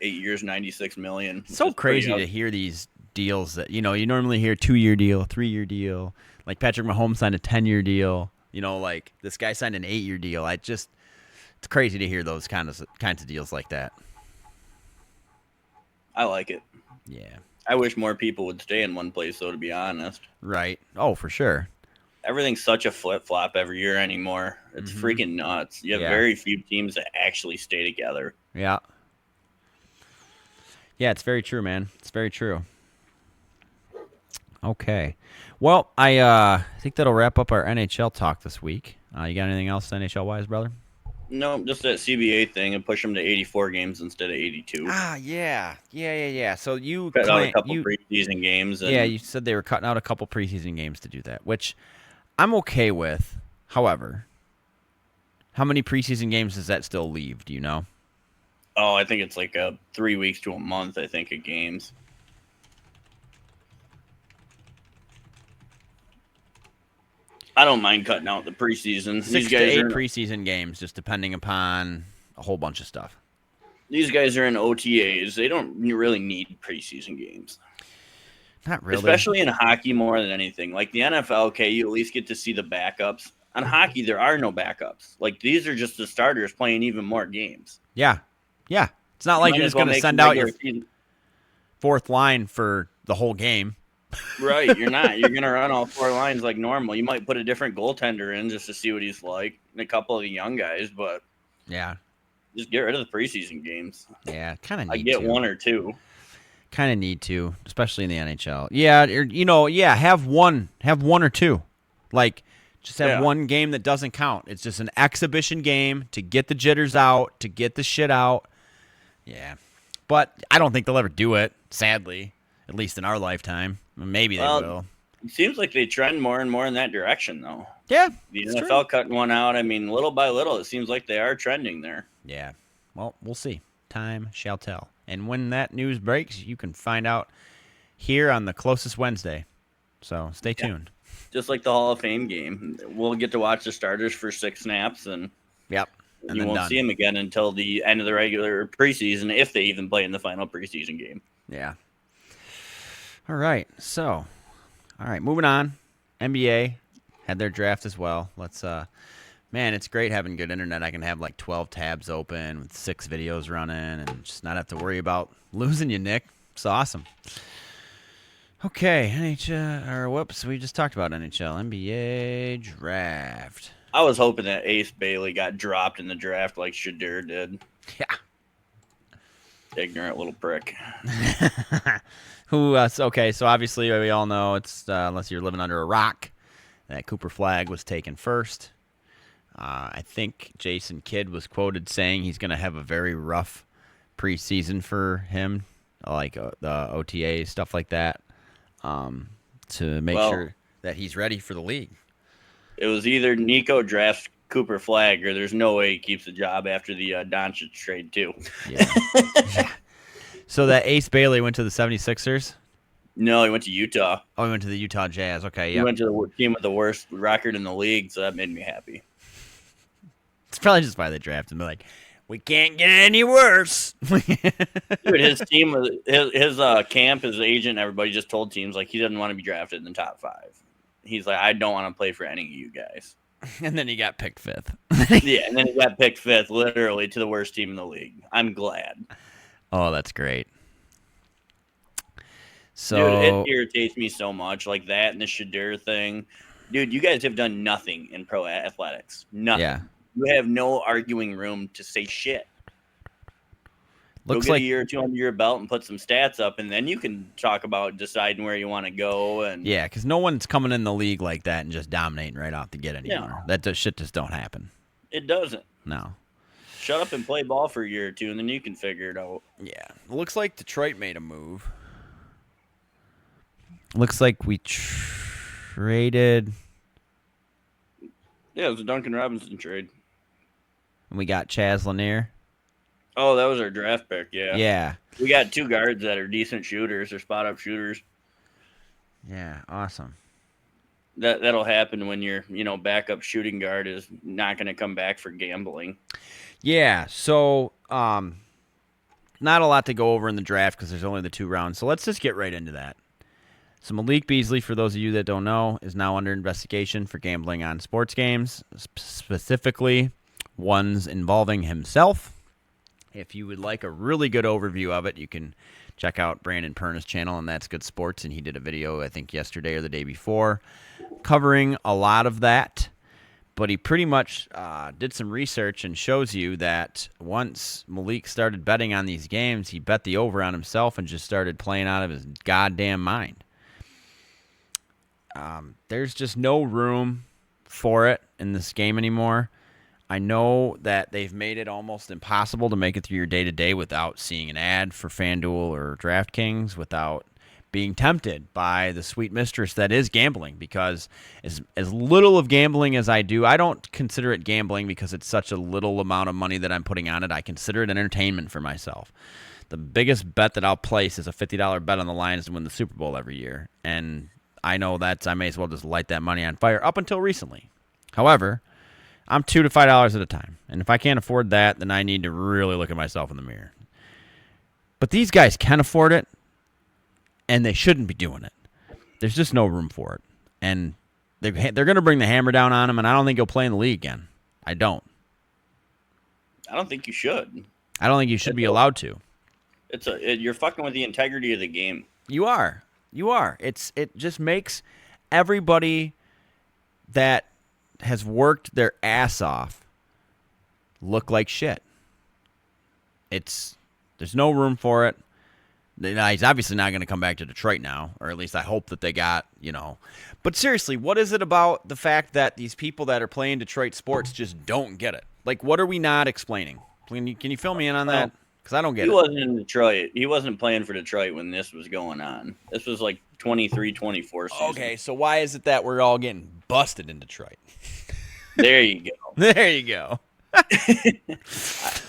8 years, $96 million. So crazy to hear these deals that, you normally hear 2-year deal, a 3-year deal. Like Patrick Mahomes signed a 10-year deal. Like this guy signed an 8-year deal. It's crazy to hear those kinds of deals like that. I like it. Yeah. I wish more people would stay in one place, though, to be honest. Right. Oh, for sure. Everything's such a flip-flop every year anymore. It's freaking nuts. You have very few teams that actually stay together. Yeah. Yeah, it's very true, man. It's very true. Okay. Well, I think that'll wrap up our NHL talk this week. You got anything else NHL-wise, brother? No, just that CBA thing and push them to 84 games instead of 82. Yeah. So you cut out a couple preseason games. Yeah, you said they were cutting out a couple preseason games to do that, which I'm okay with. However, how many preseason games does that still leave? Do you know? Oh, I think it's like 3 weeks to a month, I think, of games. I don't mind cutting out the preseason. 6 to 8 preseason games, just depending upon a whole bunch of stuff. These guys are in OTAs. They don't really need preseason games. Not really. Especially in hockey more than anything. Like the NFL, okay, you at least get to see the backups. On hockey, there are no backups. Like these are just the starters playing even more games. Yeah. It's not like you're just going to send out your fourth line for the whole game. Right, you're not. You're going to run all 4 lines like normal. You might put a different goaltender in just to see what he's like, and a couple of the young guys, but yeah, just get rid of the preseason games. Yeah, kind of need I get to. 1 or 2. Kind of need to, especially in the NHL. Yeah, have one or two. Like, just have one game that doesn't count. It's just an exhibition game to get the jitters out, to get the shit out. Yeah. But I don't think they'll ever do it, sadly, at least in our lifetime. Maybe they will. It seems like they trend more and more in that direction, though. Yeah. The NFL cutting one out. I mean, little by little, it seems like they are trending there. Yeah. Well, we'll see. Time shall tell. And when that news breaks, you can find out here on the closest Wednesday. So stay tuned. Just like the Hall of Fame game. We'll get to watch the starters for 6 snaps, and and you won't see them again until the end of the regular preseason, if they even play in the final preseason game. Yeah. All right. So, moving on. NBA had their draft as well. Let's man, it's great having good internet. I can have like 12 tabs open with 6 videos running and just not have to worry about losing you, Nick. It's awesome. Okay, we just talked about NHL. NBA draft. I was hoping that Ace Bailey got dropped in the draft like Shadur did. Yeah. Ignorant little prick. Okay, so obviously we all know it's, unless you're living under a rock, that Cooper Flagg was taken first. I think Jason Kidd was quoted saying he's going to have a very rough preseason for him, like the OTA, stuff like that, to make sure that he's ready for the league. It was either Nico drafts Cooper Flagg, or there's no way he keeps the job after the Doncic trade, too. Yeah. So that Ace Bailey went to the 76ers? No, he went to Utah. Oh, he went to the Utah Jazz. Okay, yeah. He went to the team with the worst record in the league, so that made me happy. It's probably just why they drafted him. They're like, we can't get any worse. Dude, his team, his camp, his agent, everybody just told teams like he doesn't want to be drafted in the top 5. He's like, I don't want to play for any of you guys. And then he got picked 5th. Yeah, and then he got picked 5th, literally, to the worst team in the league. I'm glad. Oh, that's great. So dude, it irritates me so much, like that and the Shadur thing. Dude, you guys have done nothing in pro athletics. Nothing. Yeah. You have no arguing room to say shit. Looks Go get like a year or 2 under your belt and put some stats up, and then you can talk about deciding where you want to go. And yeah, because no one's coming in the league like that and just dominating right off the get anymore. No. That shit just don't happen. It doesn't. No. Shut up and play ball for a year or 2, and then you can figure it out. Yeah. It looks like Detroit made a move. Looks like we traded. Yeah, it was a Duncan Robinson trade. And we got Chaz Lanier. Oh, that was our draft pick, yeah. Yeah. We got 2 guards that are decent shooters or spot-up shooters. Yeah, awesome. That'll happen when your, backup shooting guard is not going to come back for gambling. Yeah, so not a lot to go over in the draft because there's only the 2 rounds. So let's just get right into that. So Malik Beasley, for those of you that don't know, is now under investigation for gambling on sports games, specifically ones involving himself. If you would like a really good overview of it, you can check out Brandon Perna's channel, and That's Good Sports, and he did a video, I think, yesterday or the day before, covering a lot of that. But he pretty much did some research and shows you that once Malik started betting on these games, he bet the over on himself and just started playing out of his goddamn mind. There's just no room for it in this game anymore. I know that they've made it almost impossible to make it through your day-to-day without seeing an ad for FanDuel or DraftKings, without being tempted by the sweet mistress that is gambling, because as little of gambling as I do, I don't consider it gambling because it's such a little amount of money that I'm putting on it. I consider it entertainment for myself. The biggest bet that I'll place is a $50 bet on the Lions to win the Super Bowl every year, and I know that I may as well just light that money on fire up until recently. However, I'm $2 to $5 at a time. And if I can't afford that, then I need to really look at myself in the mirror. But these guys can afford it, and they shouldn't be doing it. There's just no room for it. And they're going to bring the hammer down on him, and I don't think he'll play in the league again. I don't. I don't think you should. I don't think you should be allowed to. You're fucking with the integrity of the game. You are. It just makes everybody that has worked their ass off look like shit. There's no room for it. He's obviously not going to come back to Detroit now, or at least I hope that they got, But seriously, what is it about the fact that these people that are playing Detroit sports just don't get it? Like, what are we not explaining? Can you fill me in on that? Because I don't get it. He wasn't in Detroit. He wasn't playing for Detroit when this was going on. This was like 23-24 season. Okay, so why is it that we're all getting busted in Detroit? There you go. There you go.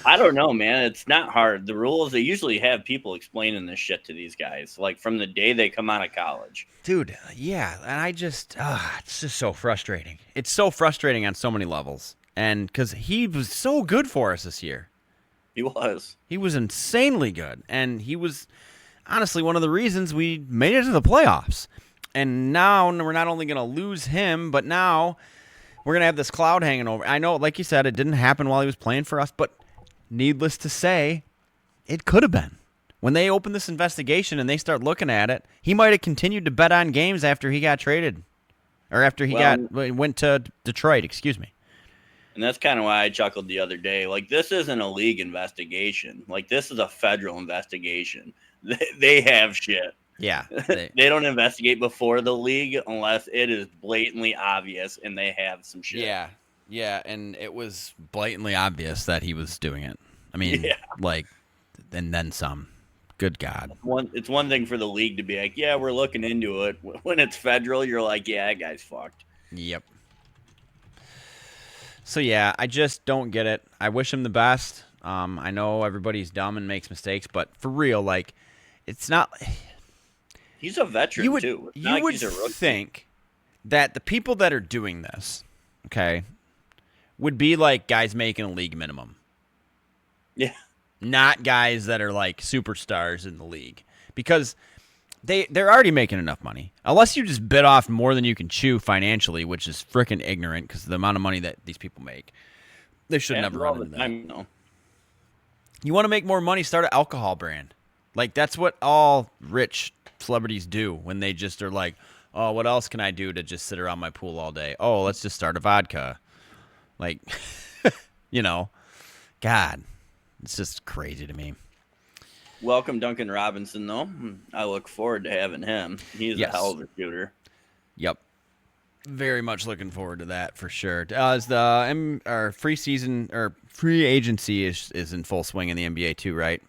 I don't know, man. It's not hard. The rules, they usually have people explaining this shit to these guys, like from the day they come out of college. Dude, yeah. And I just, it's just so frustrating. It's so frustrating on so many levels. And because he was so good for us this year. He was. He was insanely good. And he was honestly one of the reasons we made it to the playoffs. And now we're not only going to lose him, but now we're going to have this cloud hanging over. I know, like you said, it didn't happen while he was playing for us, but needless to say, it could have been. When they open this in and they start looking at it, he might have continued to bet on games after he got traded. Or after he went to Detroit, excuse me. And that's kind of why I chuckled the other day. Like, this isn't a league investigation. Like, this is a federal investigation. They have shit. Yeah. They don't investigate before the league unless it is blatantly obvious and they have some shit. Yeah. Yeah, and it was blatantly obvious that he was doing it. I mean, and then some. Good God. It's one thing for the league to be like, yeah, we're looking into it. When it's federal, you're like, yeah, that guy's fucked. Yep. So, yeah, I just don't get it. I wish him the best. I know everybody's dumb and makes mistakes, but for real, it's not... He's a veteran, too. You would think that the people that are doing this, okay, would be like guys making a league minimum. Yeah. Not guys that are like superstars in the league. Because they're already making enough money. Unless you just bit off more than you can chew financially, which is freaking ignorant because of the amount of money that these people make. They should never run into that. No. You want to make more money, start an alcohol brand. That's what all rich celebrities do when they just are like, oh, what else can I do to just sit around my pool all day? Oh, let's just start a vodka. God, it's just crazy to me. Welcome Duncan Robinson, though. I look forward to having him. He's a hell of a shooter. Yep. Very much looking forward to that for sure. As our free agency is in full swing in the NBA too, right?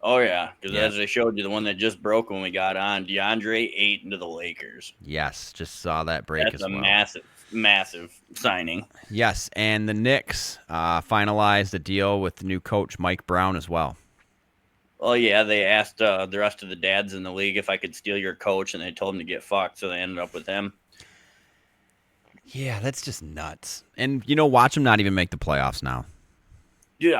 Oh, yeah, because as I showed you, the one that just broke when we got on, DeAndre Ayton to the Lakers. Yes, just saw that break as well. That's a massive signing. Yes, and the Knicks finalized a deal with the new coach, Mike Brown, as well. Well, yeah, they asked the rest of the dads in the league if I could steal your coach, and they told him to get fucked, so they ended up with him. Yeah, that's just nuts. And, watch him not even make the playoffs now. Dude,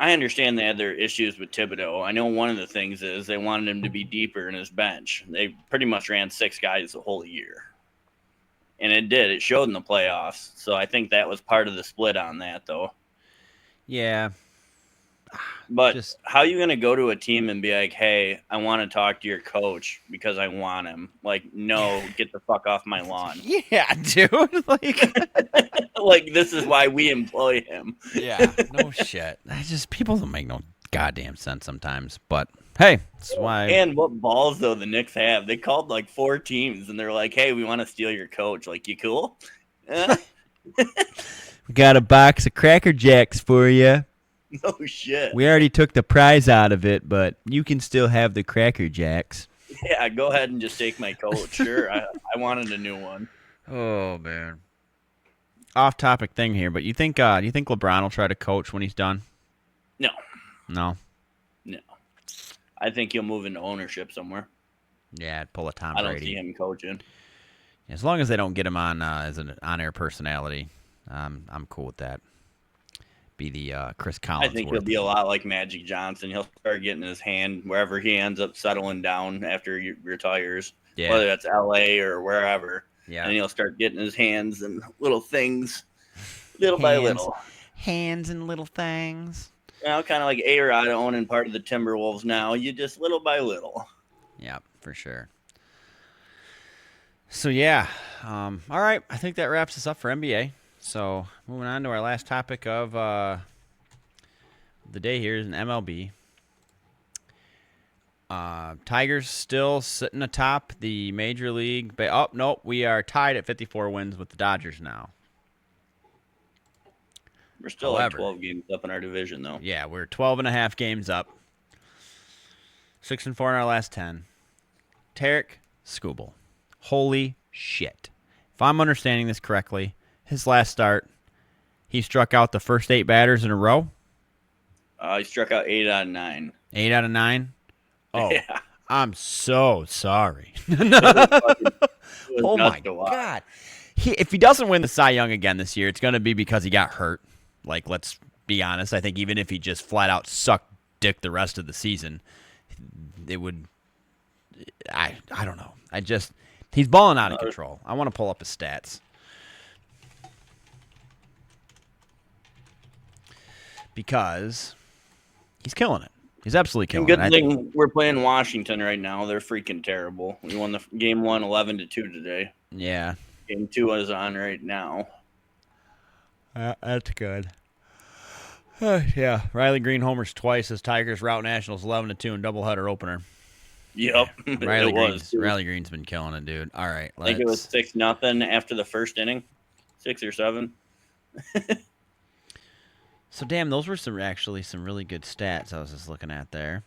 I understand they had their issues with Thibodeau. I know one of the things is they wanted him to be deeper in his bench. They pretty much ran 6 guys the whole year. And it did. It showed in the playoffs. So I think that was part of the split on that, though. Yeah. But how are you going to go to a team and be like, hey, I want to talk to your coach because I want him? No, get the fuck off my lawn. Yeah, dude. This is why we employ him. Yeah, no shit. People don't make no goddamn sense sometimes. But, hey, that's why. And what balls, though, the Knicks have. They called 4 teams, and they're like, hey, we want to steal your coach. You cool? We got a box of Cracker Jacks for you. No shit. We already took the prize out of it, but you can still have the Cracker Jacks. Yeah, go ahead and just take my coach. Sure, I wanted a new one. Oh, man. Off-topic thing here, but you think LeBron will try to coach when he's done? No. No? No. I think he'll move into ownership somewhere. Yeah, I'd pull a Tom I don't Brady. see him coaching. As long as they don't get him on as an on-air personality, I'm cool with that. Be the Chris Collinsworth. I think he'll be a lot like Magic Johnson. He'll start getting his hand wherever he ends up settling down after he retires, whether that's L.A. or wherever. Yeah. And he'll start getting his hands and little things, by little. Hands and little things. Kind of like A-Rod owning part of the Timberwolves now. You just little by little. Yeah, for sure. So, yeah. All right. I think that wraps us up for NBA. So, moving on to our last topic of the day here is an MLB. Tigers still sitting atop the Major League. Oh, nope. We are tied at 54 wins with the Dodgers now. We're still like 12 games up in our division, though. Yeah, we're 12 and a half games up. 6-4 in our last 10. Tarek Skubal. Holy shit. If I'm understanding this correctly, his last start, he struck out the first 8 batters in a row? He struck out 8 out of 9. 8 out of 9? Oh, yeah. I'm so sorry. Oh, my God. If he doesn't win the Cy Young again this year, it's going to be because he got hurt. Like, let's be honest. I think even if he just flat out sucked dick the rest of the season, it would – I don't know. He's balling out of control. I want to pull up his stats. Because he's killing it. He's absolutely killing it. Good thing we're playing Washington right now. They're freaking terrible. We won the game 1 11-2 today. Yeah. Game 2 is on right now. That's good. Yeah. Riley Green homers twice as Tigers rout Nationals 11-2 in doubleheader opener. Yep. Riley Green's been killing it, dude. All right. I think it was 6-0 after the first inning. 6 or 7. So, damn, those were some really good stats I was just looking at there.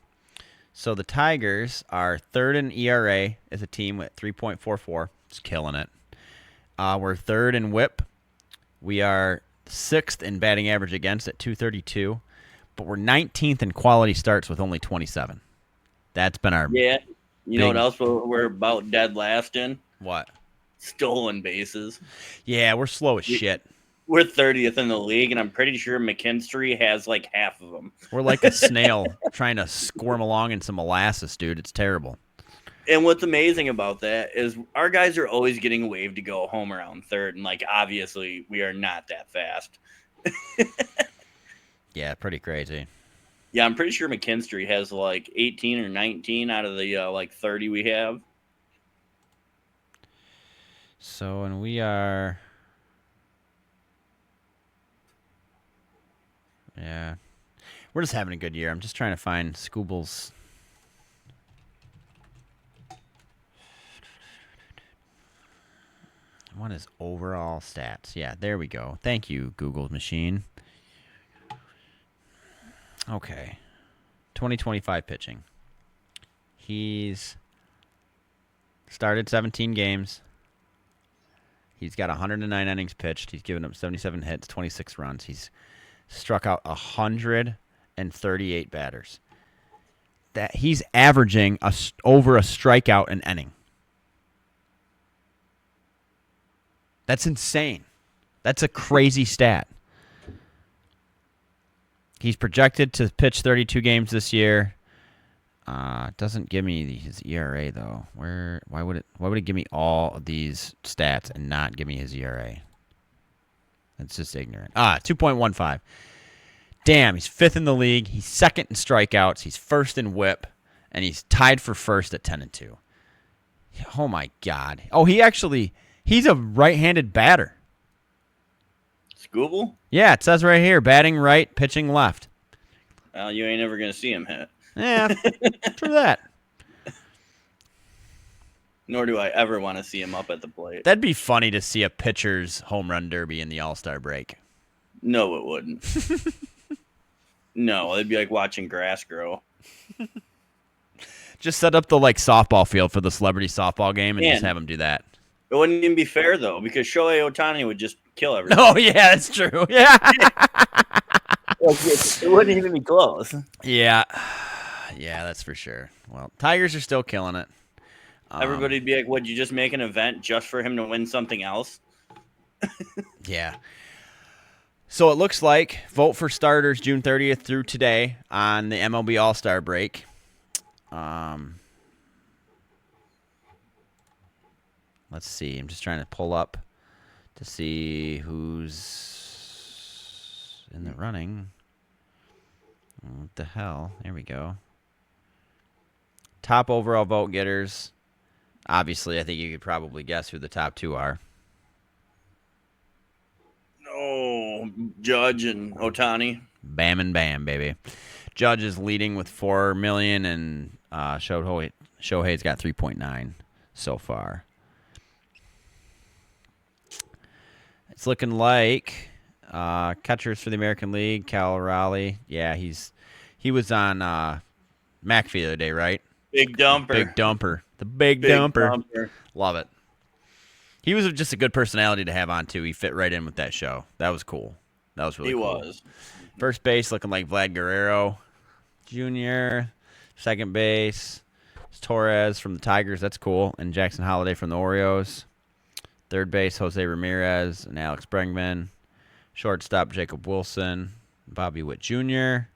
So, the Tigers are third in ERA as a team with 3.44. It's killing it. We're third in WHIP. We are 6th in batting average against at 232. But we're 19th in quality starts with only 27. That's been our You know what else we're about dead last in? What? Stolen bases. Yeah, we're slow as shit. We're 30th in the league, and I'm pretty sure McKinstry has like half of them. We're like a snail trying to squirm along in some molasses, dude. It's terrible. And what's amazing about that is our guys are always getting waved to go home around third, and like obviously we are not that fast. Yeah, pretty crazy. Yeah, I'm pretty sure McKinstry has like 18 or 19 out of the like 30 we have. So, and we are... Yeah. We're just having a good year. I'm just trying to find Skubal's. I want his overall stats. Yeah, there we go. Thank you, Google machine. Okay. 2025 pitching. He's started 17 games. He's got 109 innings pitched. He's given up 77 hits, 26 runs. He's struck out 138 batters. That he's averaging over a strikeout an inning. That's insane. That's a crazy stat. He's projected to pitch 32 games this year. Doesn't give me his ERA though. Why would it give me all of these stats and not give me his ERA? That's just ignorant. 2.15. Damn, he's 5th in the league. He's 2nd in strikeouts. He's 1st in WHIP, and he's tied for 1st at 10-2. Oh my God. Oh, he's a right-handed batter. Skubal? Yeah, it says right here, batting right, pitching left. Well, you ain't ever gonna see him hit. Yeah, true that. Nor do I ever want to see him up at the plate. That'd be funny to see a pitcher's home run derby in the All-Star break. No, it wouldn't. No, it'd be like watching grass grow. Just set up the softball field for the celebrity softball game and just have them do that. It wouldn't even be fair though, because Shohei Ohtani would just kill everyone. Oh yeah, that's true. Yeah. It wouldn't even be close. Yeah. Yeah, that's for sure. Well, Tigers are still killing it. Everybody'd be like, would you just make an event just for him to win something else? Yeah. So it looks like vote for starters June 30th through today on the MLB All-Star break. Let's see. I'm just trying to pull up to see who's in the running. What the hell? There we go. Top overall vote getters. Obviously, I think you could probably guess who the top two are. Oh, Judge and Ohtani. Bam and bam, baby. Judge is leading with 4 million, and Shohei's got 3.9 so far. It's looking like catchers for the American League, Cal Raleigh. Yeah, he was on McAfee the other day, right? Big dumper. Big dumper. The big dumper. Love it. He was just a good personality to have on, too. He fit right in with that show. That was cool. That was really cool. He was. First base looking like Vlad Guerrero Jr. Second base, Torres from the Tigers. That's cool. And Jackson Holliday from the Orioles. Third base, Jose Ramirez and Alex Bregman. Shortstop, Jacob Wilson, Bobby Witt Jr.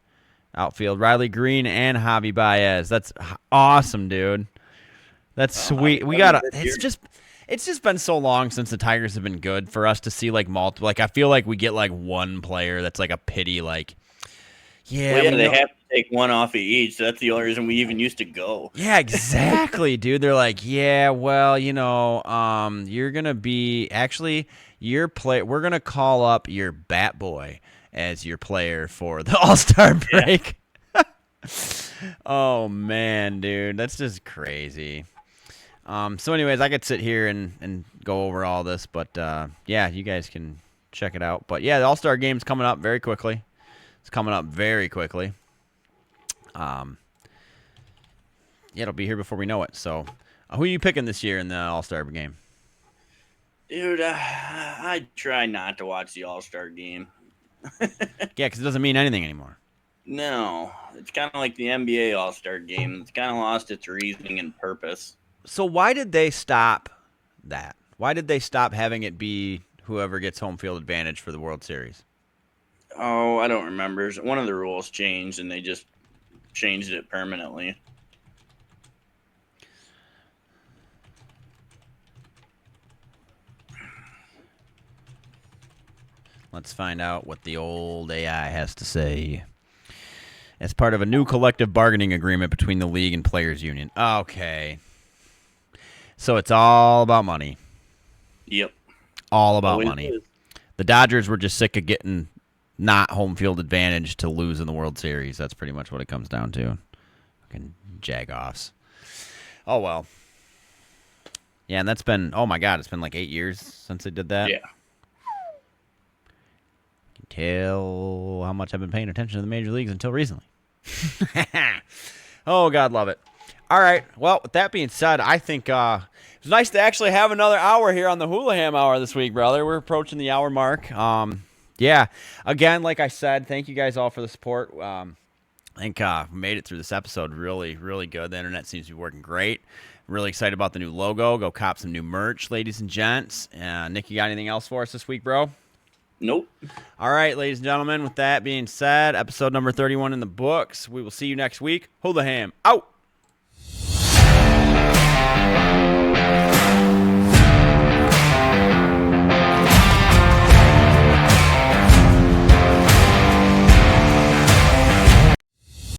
Outfield, Riley Green and Javi Baez. That's awesome, dude. That's sweet. It's just been so long since the Tigers have been good for us to see like multiple. Like I feel like we get like one player that's like a pity. Like, they have to take one off of each. That's the only reason we even used to go. Yeah, exactly, dude. They're like, yeah, well, you're gonna be we're gonna call up your bat boy as your player for the All-Star break. Yeah. Oh man, dude, that's just crazy. So anyways, I could sit here and go over all this, but yeah, you guys can check it out. But yeah, the All-Star game's coming up very quickly. It's coming up very quickly. Yeah, it'll be here before we know it. So who are you picking this year in the All-Star game? Dude, I try not to watch the All-Star game. Yeah, because it doesn't mean anything anymore. No, it's kind of like the NBA All-Star game. It's kind of lost its reasoning and purpose. So why did they stop that? Why did they stop having it be whoever gets home field advantage for the World Series? Oh, I don't remember. One of the rules changed, and they just changed it permanently. Let's find out what the old AI has to say. As part of a new collective bargaining agreement between the league and players' union. Okay. So it's all about money. Yep. All about money. The Dodgers were just sick of getting not home field advantage to lose in the World Series. That's pretty much what it comes down to. Fucking jag-offs. Oh, well. Yeah, and that's been, oh my God, it's been like 8 years since they did that. Yeah. You can tell how much I've been paying attention to the major leagues until recently. Oh, God, love it. All right. Well, with that being said, I think it's nice to actually have another hour here on the Hulaham Hour this week, brother. We're approaching the hour mark. Yeah. Again, like I said, thank you guys all for the support. I think we made it through this episode really, really good. The internet seems to be working great. I'm really excited about the new logo. Go cop some new merch, ladies and gents. Nick, you got anything else for us this week, bro? Nope. All right, ladies and gentlemen, with that being said, episode number 31 in the books. We will see you next week. Hulaham out.